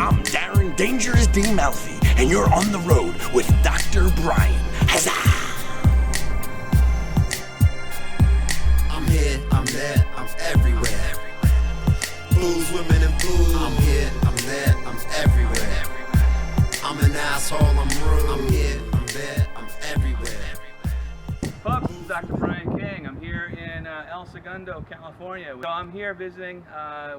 I'm Darren Dangerous Malfi, and you're on the road with Dr. Brian. Huzzah! I'm here, I'm there, I'm everywhere. Blues, women, and blues. I'm here, I'm there, I'm everywhere. I'm an asshole, I'm rude. I'm here, I'm there, I'm everywhere. Folks, this is Dr. Brian King. I'm here in El Segundo, California. So I'm here visiting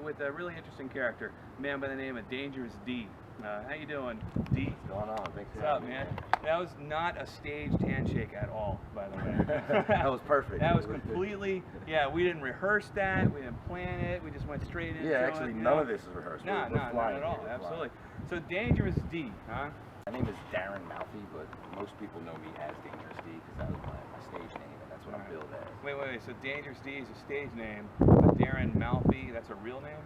with a really interesting character, a man by the name of Dangerous D. How you doing, D? What's going on? Thanks for What's up, having me. man? That was not a staged handshake at all, by the way. That was perfect. That was completely, yeah, we didn't rehearse that, we didn't plan it, we just went straight into it. Yeah, actually, none of this is rehearsed. No, not at all, absolutely. So Dangerous D, huh? My name is Darinmalfi, but most people know me as Dangerous D because that was my stage name, and that's what I'm billed as. Wait, so Dangerous D is a stage name, but Darinmalfi, that's a real name?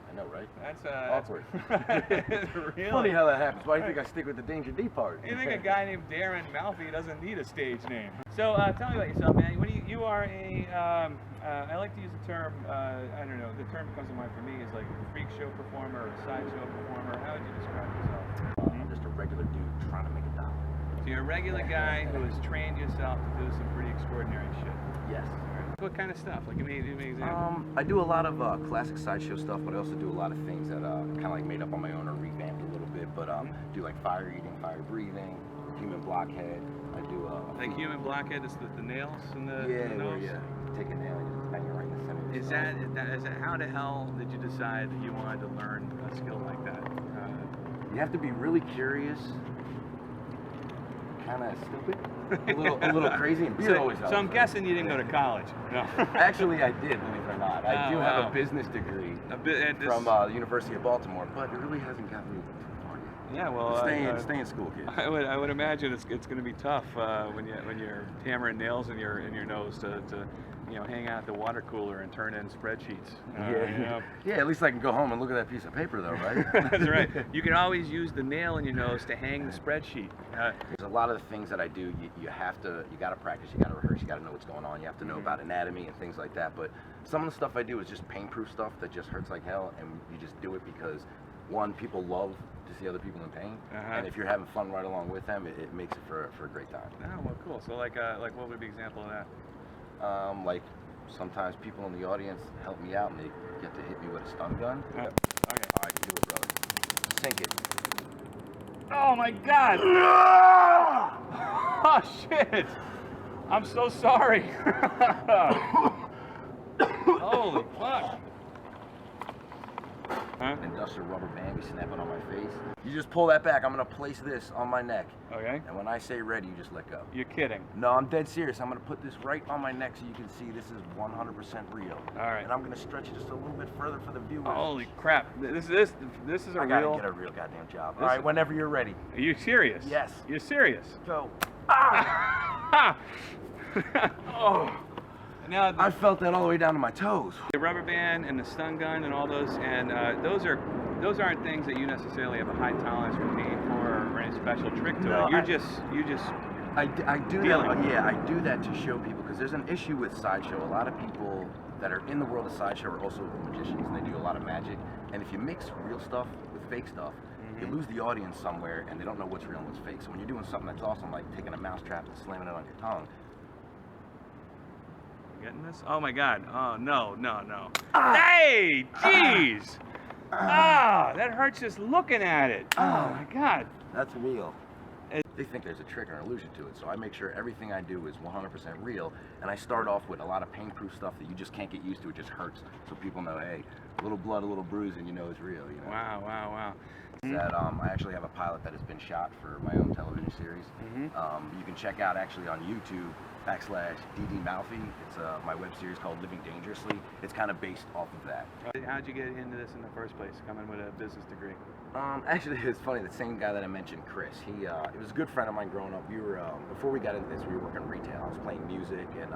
I know, right? That's awkward. Really? Funny how that happens. Why do you think I stick with the Danger D part? You think a guy named Darinmalfi doesn't need a stage name? So tell me about yourself, man. What do you are a, I like to use the term, I don't know, the term that comes to mind for me is like a freak show performer or a sideshow performer. How would you describe yourself? I'm just a regular dude trying to make a dollar. So you're a regular guy who has trained yourself to do some pretty extraordinary shit. Yes. What kind of stuff? Like, give me an example. I do a lot of classic sideshow stuff, but I also do a lot of things that kind of like made up on my own or revamped a little bit. But do like fire eating, fire breathing, human blockhead. I do like human blockhead, is the nails and the nose? Yeah. Take a nail and just bang it right in the center. Is that how the hell did you decide that you wanted to learn a skill like that? You have to be really curious, kind of stupid, a little crazy, and beer always helps. So I'm guessing you didn't go to college. No. Actually, I did, believe it or not. I do have a business degree from the University of Baltimore, but it really hasn't gotten me too far yet. Yeah, well, stay in school, kid. I would imagine it's going to be tough when you're hammering nails in your nose to hang out at the water cooler and turn in spreadsheets. Yeah, at least I can go home and look at that piece of paper, though, right? That's right. You can always use the nail in your nose to hang the spreadsheet. There's a lot of the things that I do. You got to practice. You got to rehearse. You got to know what's going on. You have to know about anatomy and things like that. But some of the stuff I do is just pain-proof stuff that just hurts like hell, and you just do it because one, people love to see other people in pain, and if you're having fun right along with them, it makes it for a great time. Oh, well, cool. So like what would be an example of that? Like sometimes people in the audience help me out and they get to hit me with a stun gun. Okay. All right, do it, brother. Sink it. Oh my God! Oh shit! I'm so sorry. Holy fuck! Industrial rubber band, we snap it on my face. You just pull that back. I'm gonna place this on my neck. Okay. And when I say ready, you just let go. You're kidding. No, I'm dead serious. I'm gonna put this right on my neck so you can see this is 100% real. All right. And I'm gonna stretch it just a little bit further for the viewers. Holy crap! This is a I real. gotta get a real goddamn job. All right, whenever you're ready. Are you serious? Yes. You're serious? Go. Oh. Now I felt that all the way down to my toes. the rubber band and the stun gun and all those, and those aren't things that you necessarily have a high tolerance for pain for or any special trick to No, it. You just. I do Feeling. that. Yeah, I do that to show people because there's an issue with sideshow. A lot of people that are in the world of sideshow are also magicians and they do a lot of magic. And if you mix real stuff with fake stuff, you lose the audience somewhere and they don't know what's real and what's fake. So when you're doing something that's awesome, like taking a mousetrap and slamming it on your tongue. Getting this? Oh my God! Oh no! Hey, jeez! That hurts just looking at it. Oh my God! That's real. They think there's a trick or an illusion to it, so I make sure everything I do is 100% real, and I start off with a lot of pain-proof stuff that you just can't get used to. It just hurts, so people know, hey, a little blood, a little bruise, and you know it's real. You know? Wow! That I actually have a pilot that has been shot for my own television series. You can check out actually on YouTube /DDmalfi. It's my web series called Living Dangerously. It's kind of based off of that. How'd you get into this in the first place? Coming with a business degree? Actually, it's funny. The same guy that I mentioned, Chris. He was a good friend of mine growing up. We were before we got into this, we were working retail. I was playing music, and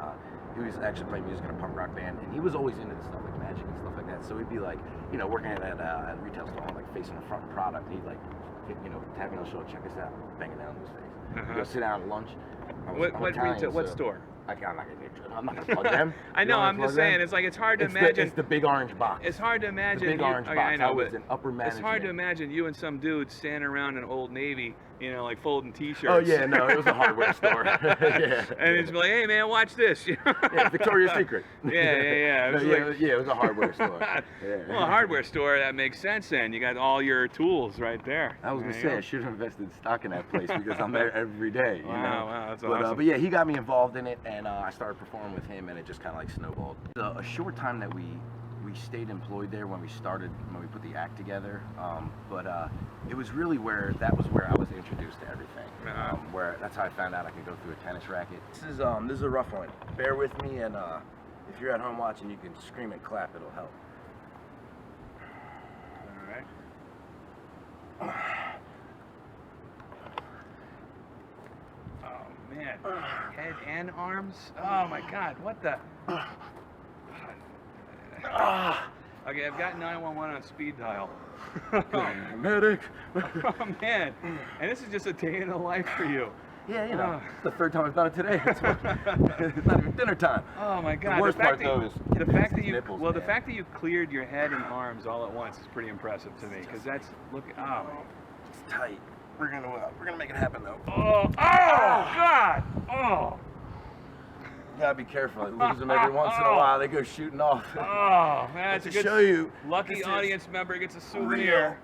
he was actually playing music in a punk rock band, and he was always into this stuff like magic and stuff like that. So we'd be like, working at a retail store, like facing the front product. And he'd like, tap me on the shoulder, check this out, bang it down in his face. Go sit down at lunch. What store? I'm not gonna plug them. I know. I'm just saying. It's like it's hard to imagine. It's the big orange box. It's hard to imagine. The big orange box. I know, I was but in upper management. it's hard to imagine you and some dude standing around in Old Navy, you know, like folding T-shirts. Oh yeah, no, it was a hardware store. Yeah. And it's like, hey man, watch this. Yeah, Victoria's Secret. Yeah. It was it was a hardware store. Yeah. Well, a hardware store, that makes sense then. You got all your tools right there. I was gonna say I should have invested stock in that place because I'm there every day. You know? Wow, that's awesome. But yeah, he got me involved in it, and I started performing with him, and it just kind of like snowballed. A short time that we stayed employed there when we put the act together, but it was really where I was introduced to everything. Where that's how I found out I could go through a tennis racket. This is a rough one. Bear with me, and if you're at home watching, you can scream and clap. It'll help. All right. Oh man, head and arms. Oh my God, what the? Okay, I've got 911 on speed dial. Medic. Oh man, and this is just a day in the life for you. Yeah, you know, it's the third time I've done it today. It's not even dinner time. Oh my God! The worst part though is the fact that you nipples, the fact that you cleared your head and arms all at once is pretty impressive to me. Because that's it's tight. We're gonna make it happen though. Oh God! Oh. You gotta be careful. I lose them every once in a while. They go shooting off. Oh man, it's a good show you. Lucky audience member gets a souvenir.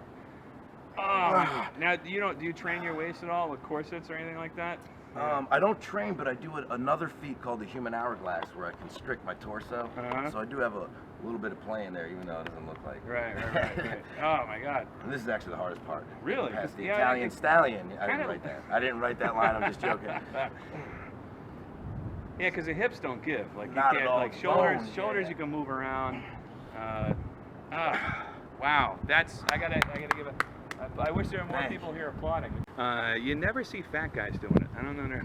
Oh. Now, do you train your waist at all with corsets or anything like that? I don't train, but I do another feat called the human hourglass, where I constrict my torso. So I do have a little bit of play in there, even though it doesn't look like. Right. Oh my God. And this is actually the hardest part. Really? Past the Italian stallion. I didn't write that line. I'm just joking. Yeah, because the hips don't give. Like you Not can't. at all. Like shoulders, you can move around. Wow. I gotta give it. I wish there were more people here applauding. You never see fat guys doing it. I don't know.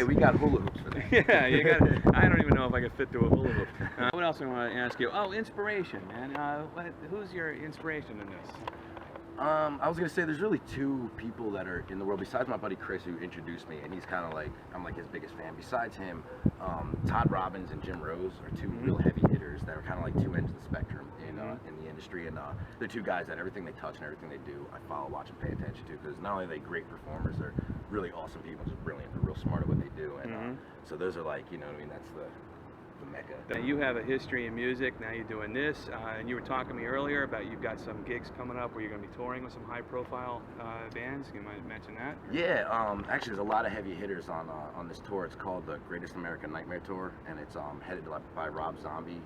We got hula hoops for that. Yeah, you got. I don't even know if I could fit through a hula hoop. What else I want to ask you? Oh, inspiration, man. Who's your inspiration in this? I was gonna say there's really two people that are in the world besides my buddy Chris, who introduced me, and he's kind of like I'm like his biggest fan. Besides him, Todd Robbins and Jim Rose are two real heavy hitters that are kind of like two ends of the spectrum in the industry, and they're two guys that everything they touch and everything they do, I follow, watch, and pay attention to, because not only are they great performers, they're really awesome people, just brilliant, they're real smart at what they do, and so those are like, you know what I mean, that's the mecca. Now you have a history in music, now you're doing this, and you were talking to me earlier about you've got some gigs coming up where you're going to be touring with some high profile bands. You might mention that? Yeah, actually there's a lot of heavy hitters on this tour. It's called the Greatest American Nightmare Tour, and it's headed by Rob Zombie,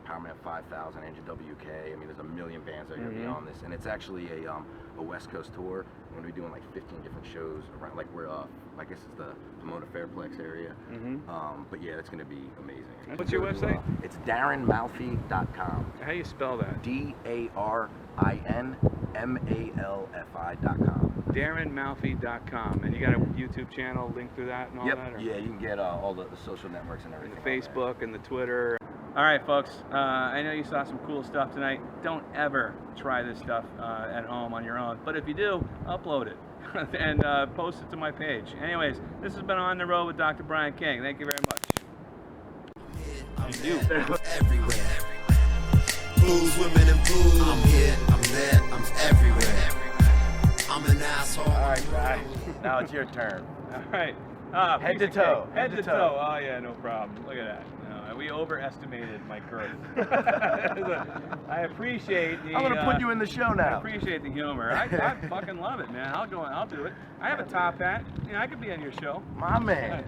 Powerman 5000, Angel WK. I mean, there's a million bands that are going to be on this, and it's actually a West Coast tour. We're going to be doing like 15 different shows around, like we're I guess it's the Pomona Fairplex area. But yeah, it's going to be amazing. What's your website? It's darinmalfi.com. How do you spell that? DARINMALFI.com. darinmalfi.com. And you got a YouTube channel linked through that and all that? Or? Yeah, you can get all the social networks and everything. And the Facebook and the Twitter. All right, folks. I know you saw some cool stuff tonight. Don't ever try this stuff at home on your own. But if you do, upload it and post it to my page. Anyways, this has been On the Road with Dr. Brian King. Thank you very much. Everywhere. Blues, women, and blues. I'm here, I'm there, I'm everywhere. I'm an asshole. All right, guys. Now it's your turn. All right. Head to toe. Head to toe. Oh, yeah, no problem. Look at that. No, we overestimated my girth. I appreciate the... I'm going to put you in the show now. I appreciate the humor. I fucking love it, man. I'll do it. I have a top hat. You know, I could be on your show. My man.